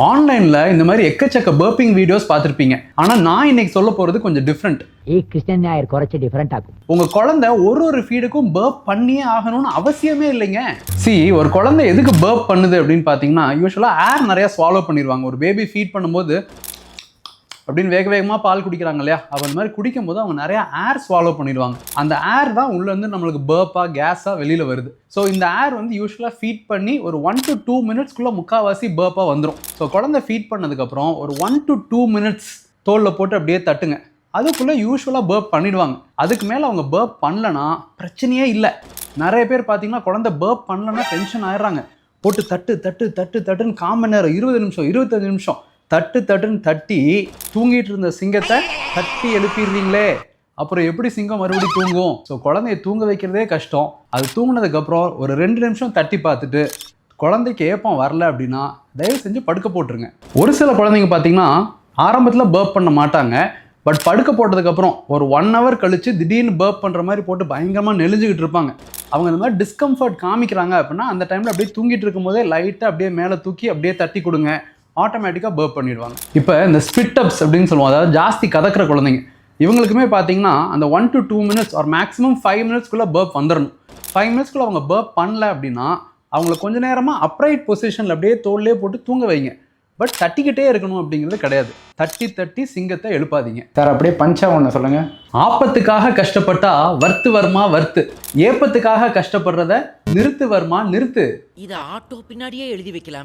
ஆன்லைன்ல இந்த மாதிரி எக்கச்சக்க பர்பிங் வீடியோஸ் பார்த்திருப்பீங்க. ஆனா நான் இன்னைக்கு சொல்ல போறது கொஞ்சம் டிஃப்ரெண்ட். கிறிஸ்டியன் ஞாயிறு குறைச்சி டிஃப்ரெண்ட் ஆகும். உங்க குழந்தை ஒரு ஃபீடுக்கும் பர்ப் பண்ணியே ஆகணும்னு அவசியமே இல்லைங்க. ஒரு குழந்தை எதுக்கு பர்ப் பண்ணுது அப்படின்னு பாத்தீங்கன்னா, யூஸ்வலா ஏர் நிறைய ஸ்வாலோ பண்ணிடுவாங்க. ஒரு பேபி ஃபீட் பண்ணும்போது அப்படின்னு வேகமா பால் குடிக்கிறாங்க இல்லையா, அப்போ அந்த மாதிரி குடிக்கும் போது அவங்க நிறைய ஏர் ஸ்வாலோ பண்ணிடுவாங்க. அந்த ஏர் தான் உள்ள இருந்து நம்மளுக்கு பர்ப்பா கேஸா வெளியில வருது. ஸோ இந்த ஏர் வந்து யூஸ்வலா ஃபீட் பண்ணி ஒரு 1 to 2 மினிட்ஸ்க்குள்ள முக்கால்வாசி பர்ப்பா வந்துடும். ஸோ குழந்தை ஃபீட் பண்ணதுக்கு அப்புறம் ஒரு 1 to 2 மினிட்ஸ் தோல்ல போட்டு அப்படியே தட்டுங்க. அதுக்குள்ள யூஸ்வலா பர்ப் பண்ணிடுவாங்க. அதுக்கு மேல அவங்க பர்ப் பண்ணலன்னா பிரச்சனையே இல்லை. நிறைய பேர் பார்த்தீங்கன்னா குழந்தை பர்ப் பண்ணலன்னா டென்ஷன் ஆயிடுறாங்க. போட்டு தட்டு தட்டு தட்டு தட்டுன்னு 1/4 மணி நேரம், 20 நிமிஷம், 25 நிமிஷம் தட்டு தட்டுன்னு தட்டி தூங்கிட்டு இருந்த சிங்கத்தை தட்டி எழுப்பிடுறீங்களே, அப்புறம் எப்படி சிங்கம் மறுபடியும் தூங்கும்? ஸோ குழந்தைய தூங்க வைக்கிறதே கஷ்டம். அது தூங்கினதுக்கப்புறம் ஒரு 2 நிமிஷம் தட்டி பார்த்துட்டு குழந்தைக்கு ஏப்பம் வரல அப்படின்னா தயவு செஞ்சு படுக்க போட்டுருங்க. ஒரு சில குழந்தைங்க பார்த்தீங்கன்னா ஆரம்பத்தில் பர்ப் பண்ண மாட்டாங்க. பட் படுக்க போட்டதுக்கப்புறம் ஒரு 1 hour கழிச்சு திடீர்னு பர்ப் பண்ணுற மாதிரி போட்டு பயங்கரமாக நெளிஞ்சுக்கிட்டு இருப்பாங்க. அவங்க இந்த மாதிரி டிஸ்கம்ஃபர்ட் காமிக்கிறாங்க அப்படின்னா அந்த டைமில் அப்படியே தூங்கிட்டு இருக்கும் போதே லைட்டாக அப்படியே மேலே தூக்கி அப்படியே தட்டி கொடுங்க. ஆட்டோமேட்டிக்காக பர்ப் பண்ணிடுவாங்க. இப்போ இந்த ஸ்பிட் அப்ஸ் அப்படின்னு சொல்லுவோம், அதாவது ஜாஸ்தி கதக்கிற குழந்தைங்க, இவங்களுக்குமே பார்த்தீங்கன்னா அந்த 1 to 2 மினிட்ஸ் ஒரு மேக்ஸிமம் 5 மினிட்ஸ்க்குள்ளே பர்ப் வந்துடணும். 5 மினிட்ஸ்க்குள்ளே அவங்க பர்ப் பண்ணல அப்படின்னா அவங்கள கொஞ்ச நேரமாக அப்ரைட் பொசிஷனில் அப்படியே தோல்லே போட்டு தூங்க வைங்க. பட் தட்டிக்கிட்டே இருக்கணும் அப்படிங்கிறது கிடையாது. தட்டி தட்டி சிங்கத்தை எழுப்பாதீங்க. சார் அப்படியே பஞ்சா ஒன்று சொல்லுங்க. ஆப்பத்துக்காக கஷ்டப்பட்டா வர்த்து வர்மா வர்த்து, ஏப்பத்துக்காக கஷ்டப்படுறத நிறுத்து வர்மா நிறுத்து. இதை ஆட்டோ பின்னாடியே எழுதி வைக்கலாமே.